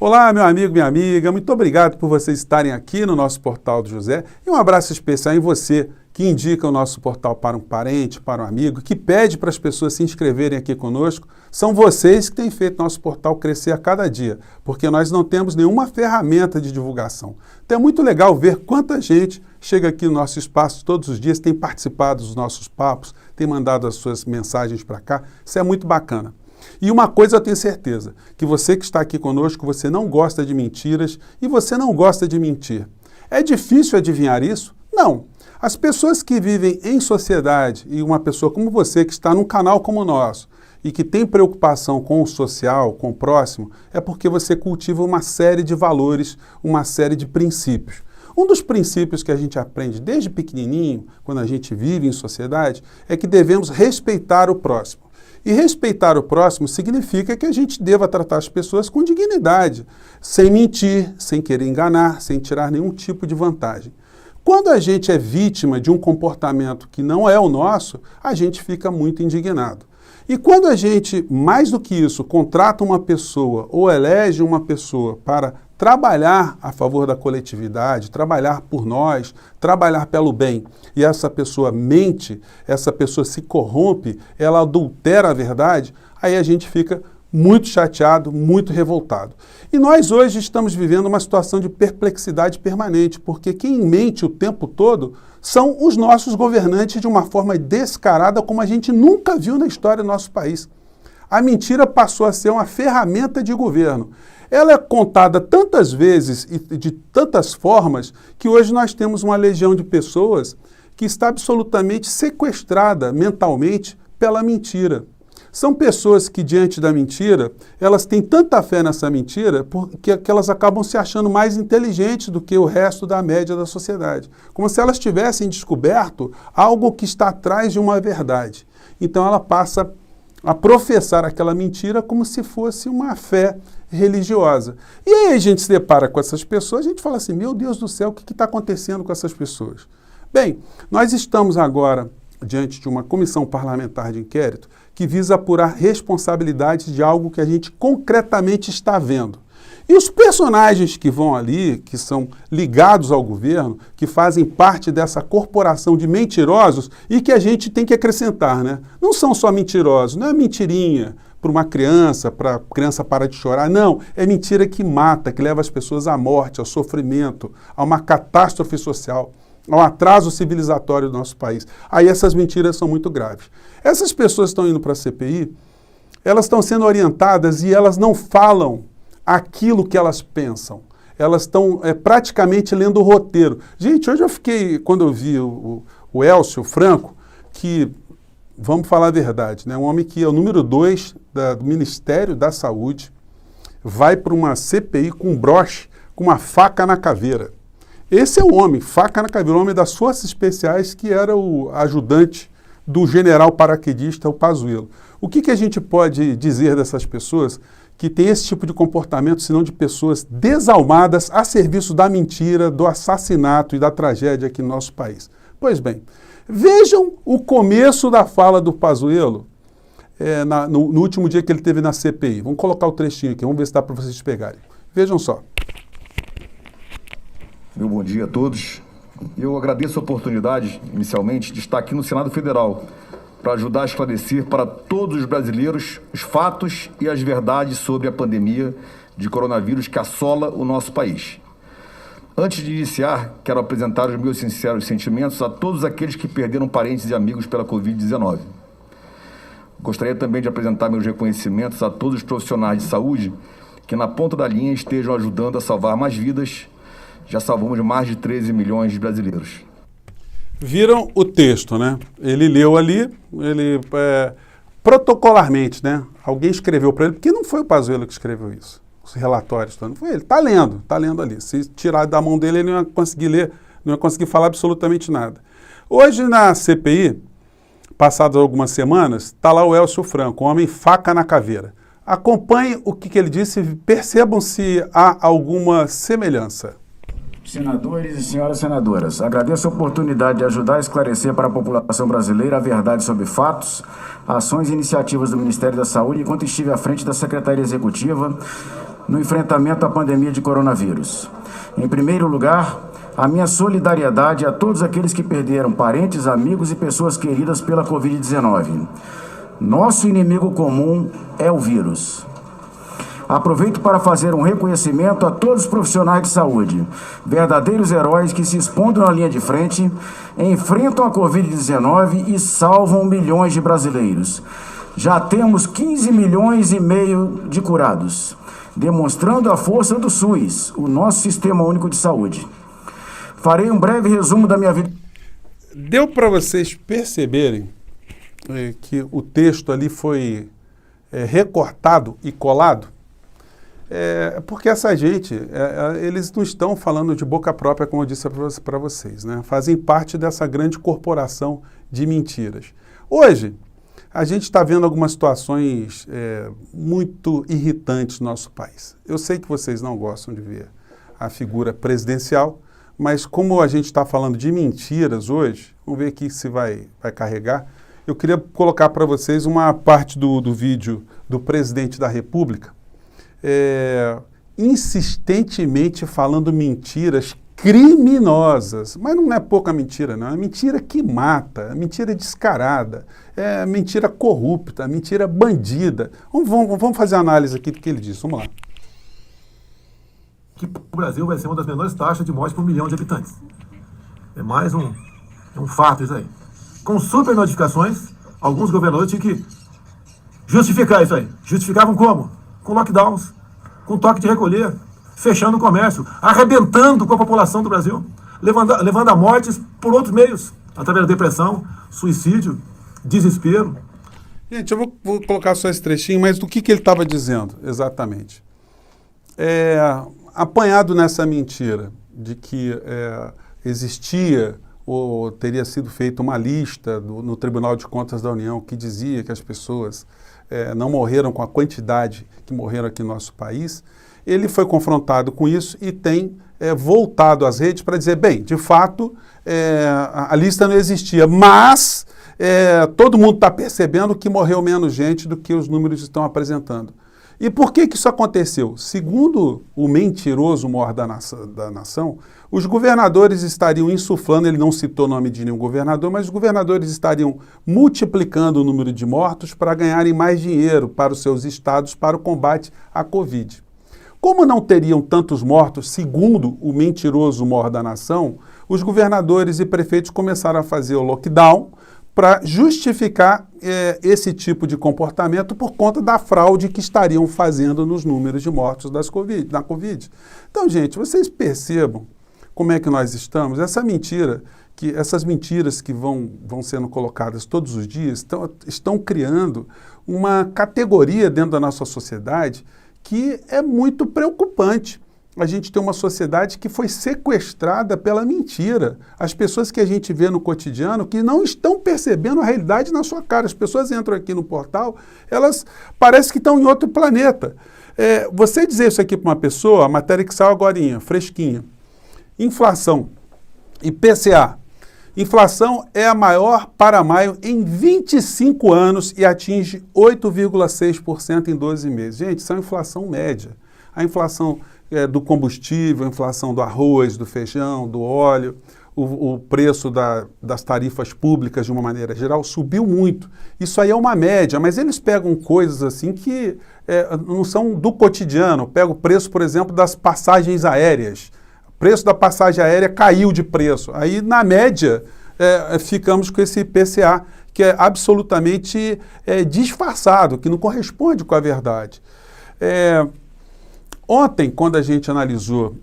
Olá, meu amigo, minha amiga, muito obrigado por vocês estarem aqui no nosso Portal do José e um abraço especial em você que indica o nosso portal para um parente, para um amigo, que pede para as pessoas se inscreverem aqui conosco. São vocês que têm feito nosso portal crescer a cada dia, porque nós não temos nenhuma ferramenta de divulgação. Então é muito legal ver quanta gente chega aqui no nosso espaço todos os dias, tem participado dos nossos papos, tem mandado as suas mensagens para cá, isso é muito bacana. E uma coisa eu tenho certeza, que você que está aqui conosco, você não gosta de mentiras e você não gosta de mentir. É difícil adivinhar isso? Não. As pessoas que vivem em sociedade, e uma pessoa como você que está num canal como o nosso, e que tem preocupação com o social, com o próximo, é porque você cultiva uma série de valores, uma série de princípios. Um dos princípios que a gente aprende desde pequenininho, quando a gente vive em sociedade, é que devemos respeitar o próximo. E respeitar o próximo significa que a gente deva tratar as pessoas com dignidade, sem mentir, sem querer enganar, sem tirar nenhum tipo de vantagem. Quando a gente é vítima de um comportamento que não é o nosso, a gente fica muito indignado. E quando a gente, mais do que isso, contrata uma pessoa ou elege uma pessoa para trabalhar a favor da coletividade, trabalhar por nós, trabalhar pelo bem, e essa pessoa mente, essa pessoa se corrompe, ela adultera a verdade, aí a gente fica muito chateado, muito revoltado. E nós hoje estamos vivendo uma situação de perplexidade permanente, porque quem mente o tempo todo são os nossos governantes de uma forma descarada como a gente nunca viu na história do nosso país. A mentira passou a ser uma ferramenta de governo. Ela é contada tantas vezes e de tantas formas que hoje nós temos uma legião de pessoas que está absolutamente sequestrada mentalmente pela mentira. São pessoas que, diante da mentira, elas têm tanta fé nessa mentira que elas acabam se achando mais inteligentes do que o resto da média da sociedade. Como se elas tivessem descoberto algo que está atrás de uma verdade. Então ela passa a professar aquela mentira como se fosse uma fé religiosa. E aí a gente se depara com essas pessoas, a gente fala assim, meu Deus do céu, o que está acontecendo com essas pessoas? Bem, nós estamos agora diante de uma comissão parlamentar de inquérito que visa apurar responsabilidades de algo que a gente concretamente está vendo. E os personagens que vão ali, que são ligados ao governo, que fazem parte dessa corporação de mentirosos e que a gente tem que acrescentar, né? Não são só mentirosos, não é mentirinha para uma criança, para a criança parar de chorar, não. É mentira que mata, que leva as pessoas à morte, ao sofrimento, a uma catástrofe social, ao atraso civilizatório do nosso país. Aí essas mentiras são muito graves. Essas pessoas estão indo para a CPI, elas estão sendo orientadas e elas não falam aquilo que elas pensam. Elas estão praticamente lendo o roteiro. Gente, hoje eu fiquei, quando eu vi o Elcio Franco, que, vamos falar a verdade, né, um homem que é o número 2 do Ministério da Saúde, vai para uma CPI com um broche, com uma faca na caveira. Esse é o homem, faca na caveira, o homem das Forças Especiais, que era o ajudante do general paraquedista, o Pazuello. O que a gente pode dizer dessas pessoas que têm esse tipo de comportamento, senão de pessoas desalmadas a serviço da mentira, do assassinato e da tragédia aqui no nosso país? Pois bem, vejam o começo da fala do Pazuello no último dia que ele teve na CPI. Vamos colocar o trechinho aqui, vamos ver se dá para vocês pegarem. Vejam só. Meu bom dia a todos. Eu agradeço a oportunidade, inicialmente, de estar aqui no Senado Federal para ajudar a esclarecer para todos os brasileiros os fatos e as verdades sobre a pandemia de coronavírus que assola o nosso país. Antes de iniciar, quero apresentar os meus sinceros sentimentos a todos aqueles que perderam parentes e amigos pela Covid-19. Gostaria também de apresentar meus reconhecimentos a todos os profissionais de saúde que na ponta da linha estejam ajudando a salvar mais vidas. Já salvamos mais de 13 milhões de brasileiros. Viram o texto, né? Ele leu ali, protocolarmente, né? Alguém escreveu para ele, porque não foi o Pazuello que escreveu isso. Os relatórios, não foi ele. Está lendo ali. Se tirar da mão dele, ele não ia conseguir ler, não ia conseguir falar absolutamente nada. Hoje na CPI, passadas algumas semanas, está lá o Elcio Franco, um homem faca na caveira. Acompanhe o que ele disse e percebam se há alguma semelhança. Senadores e senhoras senadoras, agradeço a oportunidade de ajudar a esclarecer para a população brasileira a verdade sobre fatos, ações e iniciativas do Ministério da Saúde enquanto estive à frente da Secretaria Executiva no enfrentamento à pandemia de coronavírus. Em primeiro lugar, a minha solidariedade a todos aqueles que perderam parentes, amigos e pessoas queridas pela Covid-19. Nosso inimigo comum é o vírus. Aproveito para fazer um reconhecimento a todos os profissionais de saúde, verdadeiros heróis que se expondo na linha de frente, enfrentam a Covid-19 e salvam milhões de brasileiros. Já temos 15 milhões e meio de curados, demonstrando a força do SUS, o nosso Sistema Único de Saúde. Farei um breve resumo da minha vida. Deu para vocês perceberem que o texto ali foi recortado e colado? Porque essa gente, eles não estão falando de boca própria, como eu disse para vocês, né? Fazem parte dessa grande corporação de mentiras. Hoje, a gente está vendo algumas situações muito irritantes no nosso país. Eu sei que vocês não gostam de ver a figura presidencial, mas como a gente está falando de mentiras hoje, vamos ver aqui se vai carregar. Eu queria colocar para vocês uma parte do vídeo do presidente da República, insistentemente falando mentiras criminosas, mas não é pouca mentira, não, é mentira que mata, é mentira descarada, é mentira corrupta, é mentira bandida. Vamos fazer a análise aqui do que ele disse, vamos lá. Que o Brasil vai ser uma das menores taxas de morte por 1 milhão de habitantes. É mais um fato isso aí. Com super notificações, alguns governadores tinham que justificar isso aí. Justificavam como? Com lockdowns, com toque de recolher, fechando o comércio, arrebentando com a população do Brasil, levando a mortes por outros meios, através da depressão, suicídio, desespero. Gente, eu vou colocar só esse trechinho, mas do que ele estava dizendo exatamente? Apanhado nessa mentira de que existia ou teria sido feita uma lista no Tribunal de Contas da União que dizia que as pessoas não morreram com a quantidade que morreram aqui no nosso país, ele foi confrontado com isso e tem voltado às redes para dizer, bem, de fato, a lista não existia, mas todo mundo está percebendo que morreu menos gente do que os números estão apresentando. E por que isso aconteceu? Segundo o mentiroso maior da nação, os governadores estariam insuflando, ele não citou o nome de nenhum governador, mas os governadores estariam multiplicando o número de mortos para ganharem mais dinheiro para os seus estados para o combate à Covid. Como não teriam tantos mortos, segundo o mentiroso maior da nação, os governadores e prefeitos começaram a fazer o lockdown para justificar esse tipo de comportamento por conta da fraude que estariam fazendo nos números de mortos da Covid. Então, gente, vocês percebam como é que nós estamos? Essas mentiras que vão sendo colocadas todos os dias estão criando uma categoria dentro da nossa sociedade que é muito preocupante. A gente tem uma sociedade que foi sequestrada pela mentira. As pessoas que a gente vê no cotidiano que não estão percebendo a realidade na sua cara. As pessoas entram aqui no portal, elas parecem que estão em outro planeta. Você dizer isso aqui para uma pessoa, a matéria que saiu agorinha, fresquinha. Inflação, IPCA. Inflação é a maior para maio em 25 anos e atinge 8,6% em 12 meses. Gente, isso é a inflação média. A inflação do combustível, a inflação do arroz, do feijão, do óleo, o preço das tarifas públicas de uma maneira geral subiu muito. Isso aí é uma média, mas eles pegam coisas assim que não são do cotidiano. Pega o preço, por exemplo, das passagens aéreas. O preço da passagem aérea caiu de preço. Aí, na média, ficamos com esse IPCA, que é absolutamente disfarçado, que não corresponde com a verdade. Ontem, quando a gente analisou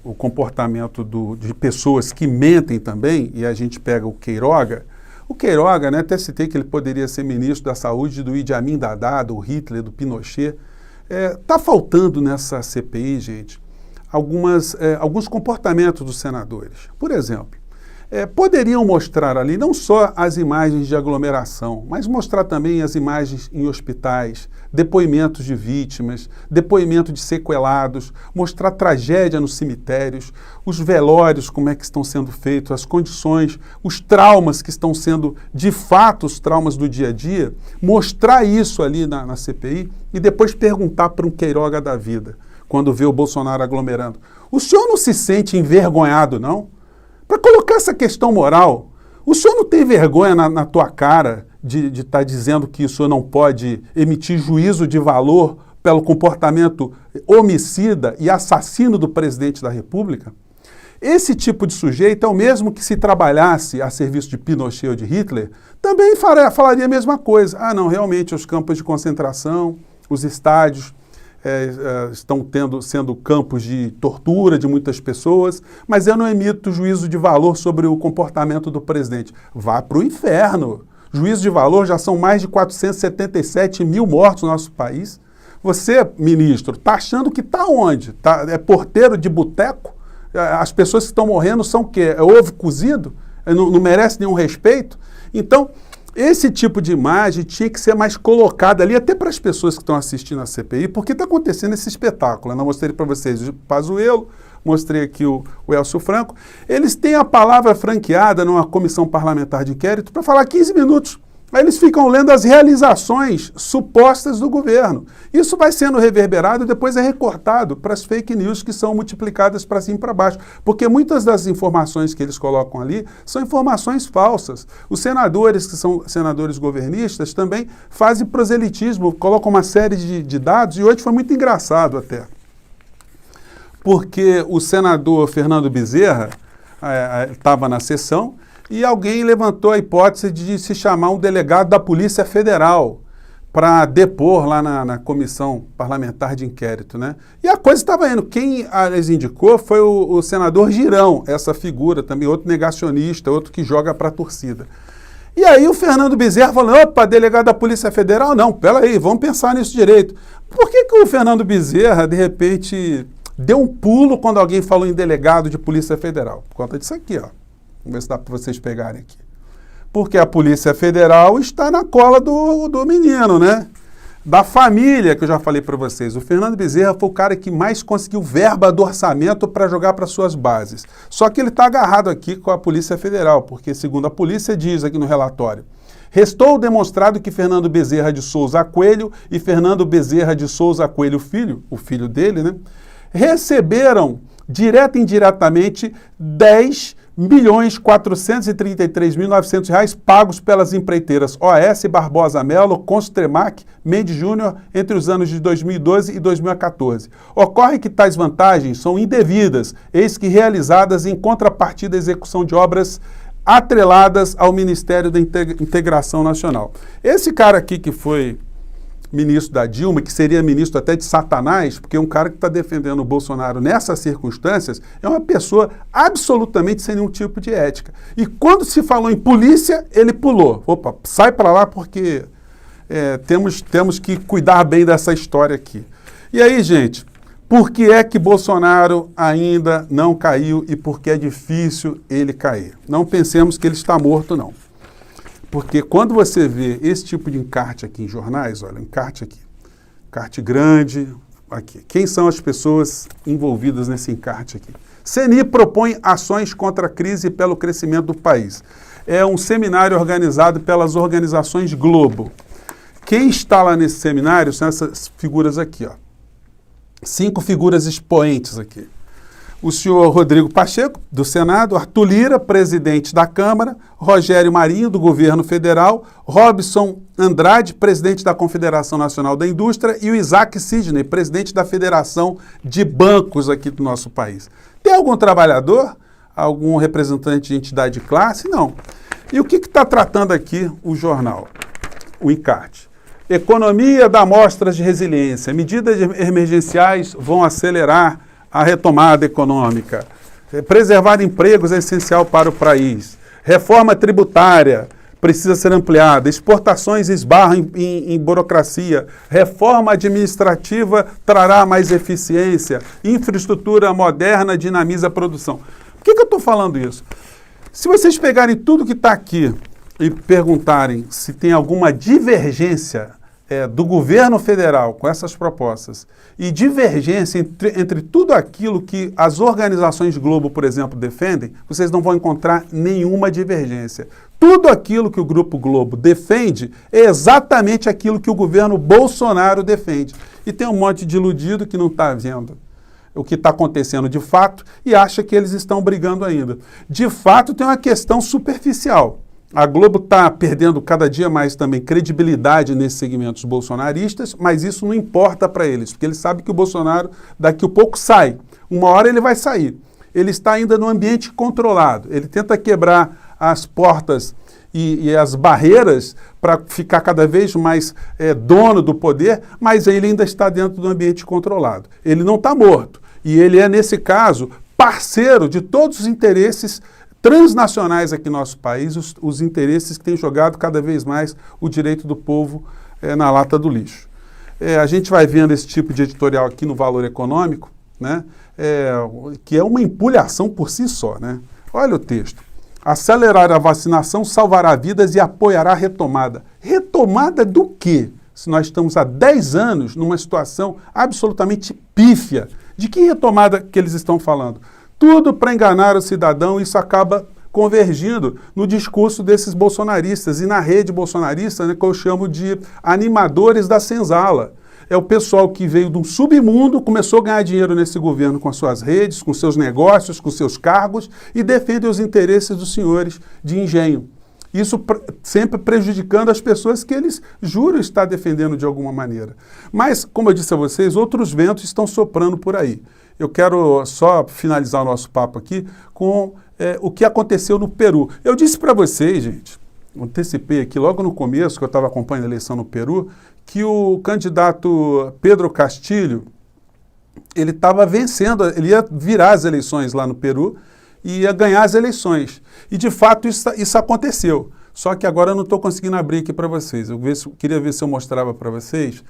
o comportamento de pessoas que mentem também, e a gente pega o Queiroga, né, até citei que ele poderia ser ministro da Saúde do Idi Amin Dada, do Hitler, do Pinochet. Está faltando nessa CPI, gente, alguns comportamentos dos senadores. Por exemplo, poderiam mostrar ali não só as imagens de aglomeração, mas mostrar também as imagens em hospitais, depoimentos de vítimas, depoimento de sequelados, mostrar tragédia nos cemitérios, os velórios, como é que estão sendo feitos, as condições, os traumas que estão sendo, de fato, os traumas do dia a dia, mostrar isso ali na CPI e depois perguntar para um Queiroga da vida. quando vê o Bolsonaro aglomerando. O senhor não se sente envergonhado, não? Para colocar essa questão moral, o senhor não tem vergonha na tua cara de estar dizendo que o senhor não pode emitir juízo de valor pelo comportamento homicida e assassino do presidente da República? Esse tipo de sujeito é o mesmo que, se trabalhasse a serviço de Pinochet ou de Hitler, também falaria a mesma coisa. Ah, não, realmente os campos de concentração, os estádios estão sendo campos de tortura de muitas pessoas, mas eu não emito juízo de valor sobre o comportamento do presidente. Vá para o inferno. Juízo de valor, já são mais de 477 mil mortos no nosso país. Você, ministro, está achando que está onde? É porteiro de boteco? As pessoas que estão morrendo são o quê? É ovo cozido? Não merece nenhum respeito? Então, esse tipo de imagem tinha que ser mais colocada ali, até para as pessoas que estão assistindo a CPI, porque está acontecendo esse espetáculo. Eu não mostrei para vocês o Pazuello, mostrei aqui o Elcio Franco. Eles têm a palavra franqueada numa comissão parlamentar de inquérito para falar 15 minutos. Aí eles ficam lendo as realizações supostas do governo. Isso vai sendo reverberado e depois é recortado para as fake news que são multiplicadas para cima e para baixo. Porque muitas das informações que eles colocam ali são informações falsas. Os senadores, que são senadores governistas, também fazem proselitismo, colocam uma série de dados, e hoje foi muito engraçado até. Porque o senador Fernando Bezerra estava na sessão, e alguém levantou a hipótese de se chamar um delegado da Polícia Federal para depor lá na comissão parlamentar de inquérito, né? E a coisa estava indo. Quem as indicou foi o senador Girão, essa figura também, outro negacionista, outro que joga para a torcida. E aí o Fernando Bezerra falou, opa, delegado da Polícia Federal? Não, peraí, vamos pensar nisso direito. Por que o Fernando Bezerra, de repente, deu um pulo quando alguém falou em delegado de Polícia Federal? Por conta disso aqui, ó. Vamos ver se dá para vocês pegarem aqui. Porque a Polícia Federal está na cola do menino, né? Da família, que eu já falei para vocês. O Fernando Bezerra foi o cara que mais conseguiu verba do orçamento para jogar para suas bases. Só que ele está agarrado aqui com a Polícia Federal, porque, segundo a polícia, diz aqui no relatório, restou demonstrado que Fernando Bezerra de Souza Coelho e Fernando Bezerra de Souza Coelho Filho, o filho dele, né? Receberam, direta e indiretamente, R$10.433.900 pagos pelas empreiteiras OAS, Barbosa Melo, Constremac, Mendes Júnior entre os anos de 2012 e 2014. Ocorre que tais vantagens são indevidas, eis que realizadas em contrapartida à execução de obras atreladas ao Ministério da Integração Nacional. Esse cara aqui que foi ministro da Dilma, que seria ministro até de Satanás, porque um cara que está defendendo o Bolsonaro nessas circunstâncias é uma pessoa absolutamente sem nenhum tipo de ética. E quando se falou em polícia, ele pulou. Opa, sai para lá porque temos que cuidar bem dessa história aqui. E aí, gente, por que é que Bolsonaro ainda não caiu e por que é difícil ele cair? Não pensemos que ele está morto, não. Porque quando você vê esse tipo de encarte aqui em jornais, olha, encarte aqui, encarte grande, aqui. Quem são as pessoas envolvidas nesse encarte aqui? CNI propõe ações contra a crise e pelo crescimento do país. É um seminário organizado pelas organizações Globo. Quem está lá nesse seminário são essas figuras aqui, ó. 5 figuras expoentes aqui. O senhor Rodrigo Pacheco, do Senado, Arthur Lira, presidente da Câmara, Rogério Marinho, do Governo Federal, Robson Andrade, presidente da Confederação Nacional da Indústria, e o Isaac Sidney, presidente da Federação de Bancos aqui do nosso país. Tem algum trabalhador? Algum representante de entidade de classe? Não. E o que está tratando aqui o jornal? O encarte. Economia dá mostras de resiliência. Medidas emergenciais vão acelerar a retomada econômica. Preservar empregos é essencial para o país. Reforma tributária precisa ser ampliada. Exportações esbarram em burocracia. Reforma administrativa trará mais eficiência. Infraestrutura moderna dinamiza a produção. Por que eu estou falando isso? Se vocês pegarem tudo que está aqui e perguntarem se tem alguma divergência do governo federal com essas propostas e divergência entre tudo aquilo que as organizações Globo, por exemplo, defendem, vocês não vão encontrar nenhuma divergência. Tudo aquilo que o Grupo Globo defende é exatamente aquilo que o governo Bolsonaro defende. E tem um monte de iludido que não está vendo o que está acontecendo de fato e acha que eles estão brigando ainda. De fato, tem uma questão superficial. A Globo está perdendo cada dia mais também credibilidade nesses segmentos bolsonaristas, mas isso não importa para eles, porque eles sabem que o Bolsonaro daqui a pouco sai. Uma hora ele vai sair. Ele está ainda no ambiente controlado. Ele tenta quebrar as portas e as barreiras para ficar cada vez mais dono do poder, mas ele ainda está dentro do ambiente controlado. Ele não está morto. E ele é, nesse caso, parceiro de todos os interesses transnacionais aqui no nosso país, os interesses que têm jogado cada vez mais o direito do povo na lata do lixo. A gente vai vendo esse tipo de editorial aqui no Valor Econômico, né, que é uma empulhação por si só, né? Olha o texto. Acelerar a vacinação salvará vidas e apoiará a retomada. Retomada do quê? Se nós estamos há 10 anos numa situação absolutamente pífia. De que retomada que eles estão falando? Tudo para enganar o cidadão, isso acaba convergindo no discurso desses bolsonaristas e na rede bolsonarista, né, que eu chamo de animadores da senzala. É o pessoal que veio de um submundo, começou a ganhar dinheiro nesse governo com as suas redes, com seus negócios, com seus cargos e defende os interesses dos senhores de engenho. Isso sempre prejudicando as pessoas que eles juram estar defendendo de alguma maneira. Mas, como eu disse a vocês, outros ventos estão soprando por aí. Eu quero só finalizar o nosso papo aqui com o que aconteceu no Peru. Eu disse para vocês, gente, antecipei aqui logo no começo, que eu estava acompanhando a eleição no Peru, que o candidato Pedro Castillo, ele estava vencendo, ele ia virar as eleições lá no Peru e ia ganhar as eleições. E, de fato, isso aconteceu. Só que agora eu não estou conseguindo abrir aqui para vocês. Queria ver se eu mostrava para vocês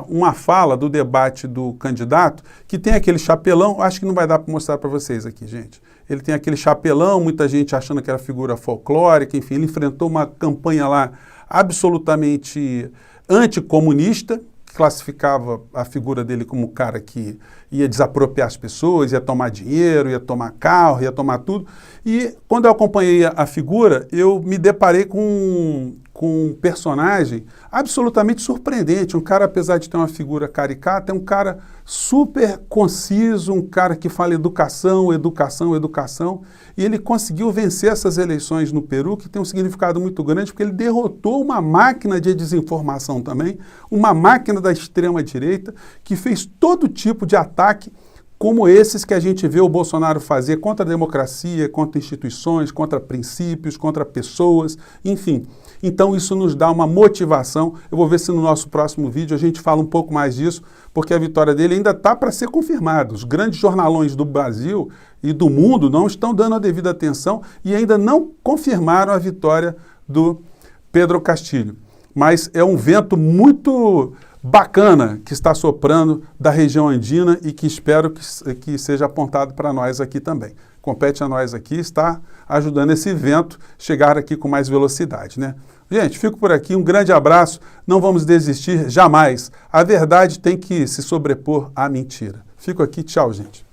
uma fala do debate do candidato, que tem aquele chapelão, acho que não vai dar para mostrar para vocês aqui, gente. Ele tem aquele chapelão, muita gente achando que era figura folclórica, enfim, ele enfrentou uma campanha lá absolutamente anticomunista, que classificava a figura dele como um cara que ia desapropriar as pessoas, ia tomar dinheiro, ia tomar carro, ia tomar tudo. E quando eu acompanhei a figura, eu me deparei com um personagem absolutamente surpreendente. Um cara, apesar de ter uma figura caricata, é um cara super conciso, um cara que fala educação, educação, educação. E ele conseguiu vencer essas eleições no Peru, que tem um significado muito grande, porque ele derrotou uma máquina de desinformação também, uma máquina da extrema-direita, que fez todo tipo de ataque como esses que a gente vê o Bolsonaro fazer contra a democracia, contra instituições, contra princípios, contra pessoas, enfim. Então isso nos dá uma motivação. Eu vou ver se no nosso próximo vídeo a gente fala um pouco mais disso, porque a vitória dele ainda está para ser confirmada. Os grandes jornalões do Brasil e do mundo não estão dando a devida atenção e ainda não confirmaram a vitória do Pedro Castillo. Mas é um vento muito bacana que está soprando da região andina e que espero que seja apontado para nós aqui também. Compete a nós aqui estar ajudando esse vento chegar aqui com mais velocidade, né? Gente, fico por aqui, um grande abraço, não vamos desistir jamais. A verdade tem que se sobrepor à mentira. Fico aqui, tchau, gente.